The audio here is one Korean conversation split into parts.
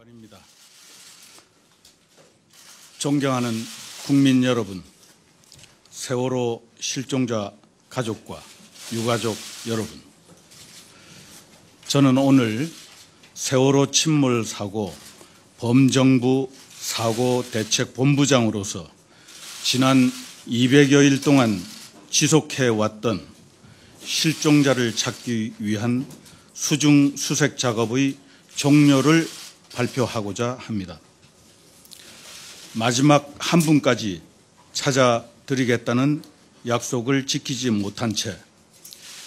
장관입니다. 존경하는 국민 여러분, 세월호 실종자 가족과 유가족 여러분, 저는 오늘 세월호 침몰 사고 범정부 사고 대책본부장으로서 지난 200여일 동안 지속해왔던 실종자를 찾기 위한 수중 수색 작업의 종료를 발표하고자 합니다. 마지막 한 분까지 찾아드리겠다는 약속을 지키지 못한 채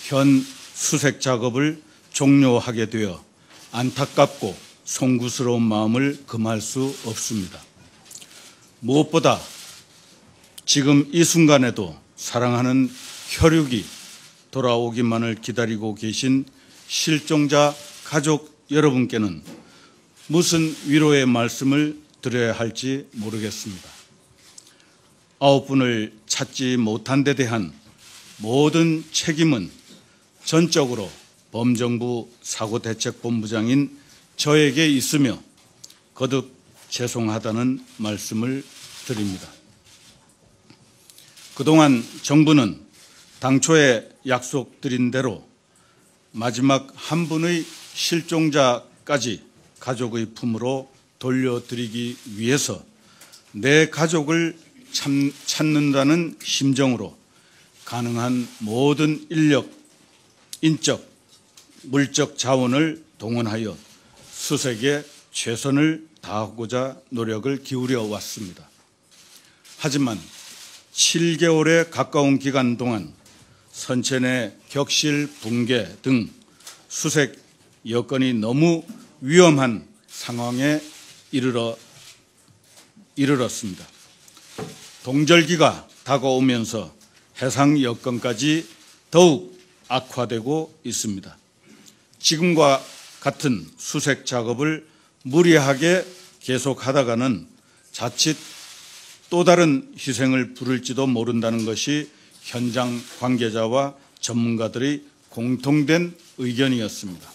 현 수색 작업을 종료하게 되어 안타깝고 송구스러운 마음을 금할 수 없습니다. 무엇보다 지금 이 순간에도 사랑하는 혈육이 돌아오기만을 기다리고 계신 실종자 가족 여러분께는 무슨 위로의 말씀을 드려야 할지 모르겠습니다. 9분을 찾지 못한 데 대한 모든 책임은 전적으로 범정부 사고대책본부장인 저에게 있으며 거듭 죄송하다는 말씀을 드립니다. 그동안 정부는 당초에 약속드린 대로 마지막 한 분의 실종자까지 가족의 품으로 돌려드리기 위해서 내 가족을 찾는다는 심정으로 가능한 모든 인력, 인적, 물적 자원을 동원하여 수색에 최선을 다하고자 노력을 기울여 왔습니다. 하지만 7개월에 가까운 기간 동안 선체 내 격실 붕괴 등 수색 여건이 너무 위험한 상황에 이르렀습니다. 동절기가 다가오면서 해상 여건까지 더욱 악화되고 있습니다. 지금과 같은 수색 작업을 무리하게 계속하다가는 자칫 또 다른 희생을 부를지도 모른다는 것이 현장 관계자와 전문가들의 공통된 의견이었습니다.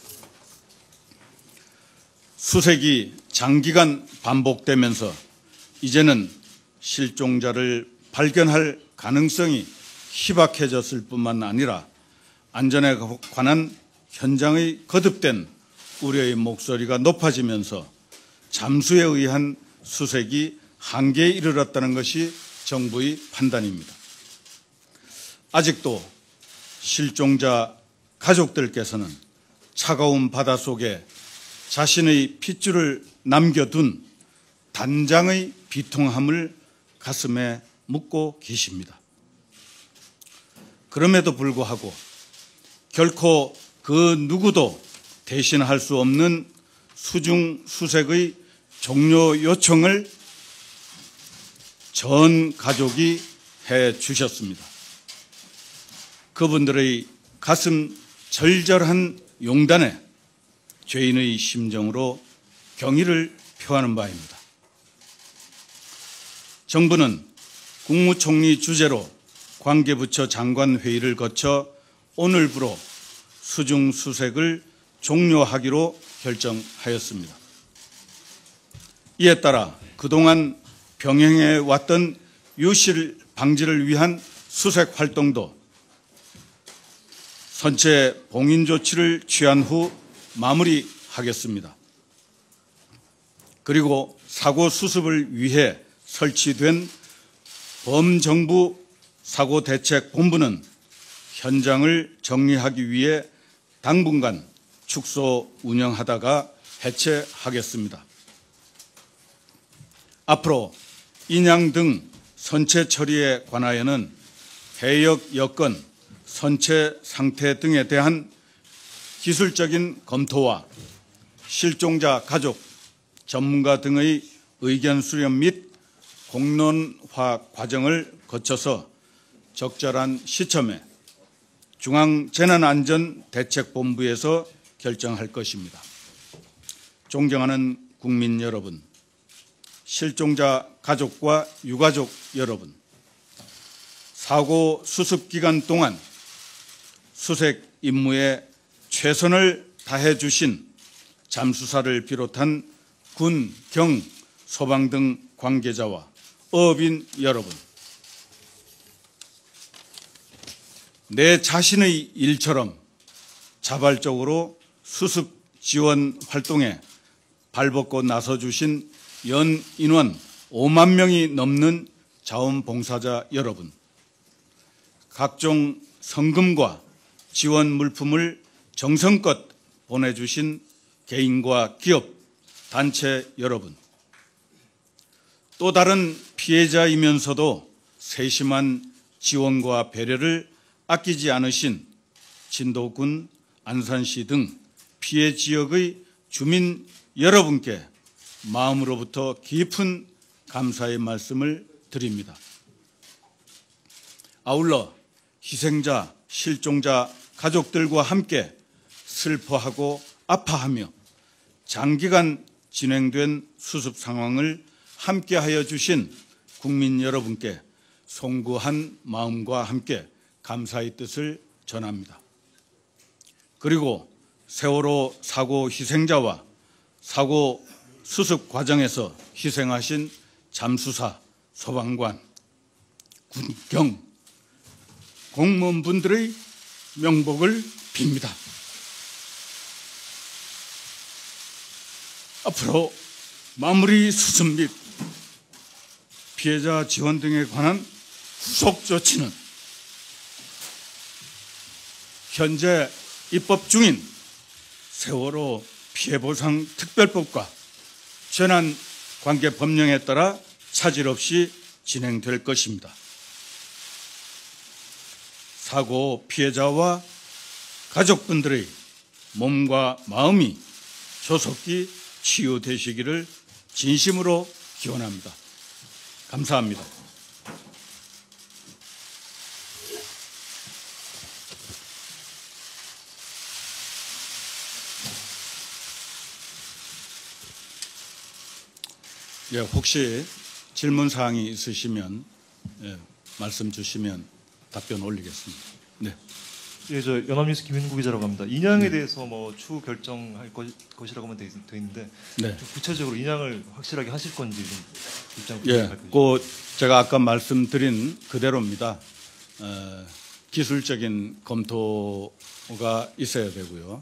수색이 장기간 반복되면서 이제는 실종자를 발견할 가능성이 희박해졌을 뿐만 아니라 안전에 관한 현장의 거듭된 우려의 목소리가 높아지면서 잠수에 의한 수색이 한계에 이르렀다는 것이 정부의 판단입니다. 아직도 실종자 가족들께서는 차가운 바닷속에 자신의 핏줄을 남겨둔 단장의 비통함을 가슴에 묻고 계십니다. 그럼에도 불구하고 결코 그 누구도 대신할 수 없는 수중 수색의 종료 요청을 전 가족이 해 주셨습니다. 그분들의 가슴 절절한 용단에 죄인의 심정으로 경의를 표하는 바입니다. 정부는 국무총리 주재로 관계부처 장관 회의를 거쳐 오늘부로 수중 수색을 종료하기로 결정하였습니다. 이에 따라 그동안 병행해 왔던 유실 방지를 위한 수색 활동도 선체 봉인 조치를 취한 후 마무리하겠습니다. 그리고 사고 수습을 위해 설치된 범정부 사고대책본부는 현장을 정리하기 위해 당분간 축소 운영하다가 해체하겠습니다. 앞으로 인양 등 선체 처리에 관하여는 해역 여건, 선체 상태 등에 대한 기술적인 검토와 실종자 가족, 전문가 등의 의견 수렴 및 공론화 과정을 거쳐서 적절한 시점에 중앙재난안전대책본부에서 결정할 것입니다. 존경하는 국민 여러분, 실종자 가족과 유가족 여러분, 사고 수습 기간 동안 수색 임무에 최선을 다해 주신 잠수사를 비롯한 군, 경, 소방 등 관계자와 어업인 여러분, 내 자신의 일처럼 자발적으로 수습 지원 활동에 발벗고 나서주신 연 인원 5만 명이 넘는 자원봉사자 여러분, 각종 성금과 지원 물품을 정성껏 보내주신 개인과 기업, 단체 여러분, 또 다른 피해자이면서도 세심한 지원과 배려를 아끼지 않으신 진도군, 안산시 등 피해 지역의 주민 여러분께 마음으로부터 깊은 감사의 말씀을 드립니다. 아울러 희생자, 실종자 가족들과 함께 슬퍼하고 아파하며 장기간 진행된 수습 상황을 함께하여 주신 국민 여러분께 송구한 마음과 함께 감사의 뜻을 전합니다. 그리고 세월호 사고 희생자와 사고 수습 과정에서 희생하신 잠수사, 소방관, 군경 공무원분들의 명복을 빕니다. 앞으로 마무리 수습 및 피해자 지원 등에 관한 후속 조치는 현재 입법 중인 세월호 피해보상 특별법과 재난관계법령에 따라 차질 없이 진행될 것입니다. 사고 피해자와 가족분들의 몸과 마음이 조속히 치유되시기를 진심으로 기원합니다. 감사합니다. 예, 혹시 질문 사항이 있으시면 말씀 주시면 답변 올리겠습니다. 네. 예, 저 연합뉴스 김윤구 기자라고 합니다. 인양에 대해서 뭐 추후 결정할 것이라고만 돼 있는데 네. 좀 구체적으로 인양을 확실하게 하실 건지 좀 입장 예, 부탁드립니다. 제가 아까 말씀드린 그대로입니다. 기술적인 검토가 있어야 되고요.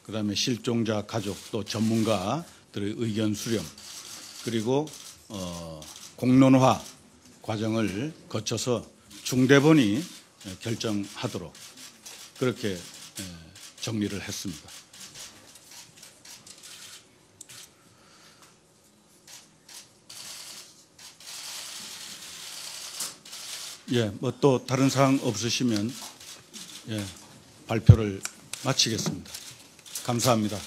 그다음에 실종자 가족 또 전문가들의 의견 수렴, 그리고 공론화 과정을 거쳐서 중대본이 결정하도록 그렇게 정리를 했습니다. 예, 뭐 또 다른 사항 없으시면 발표를 마치겠습니다. 감사합니다.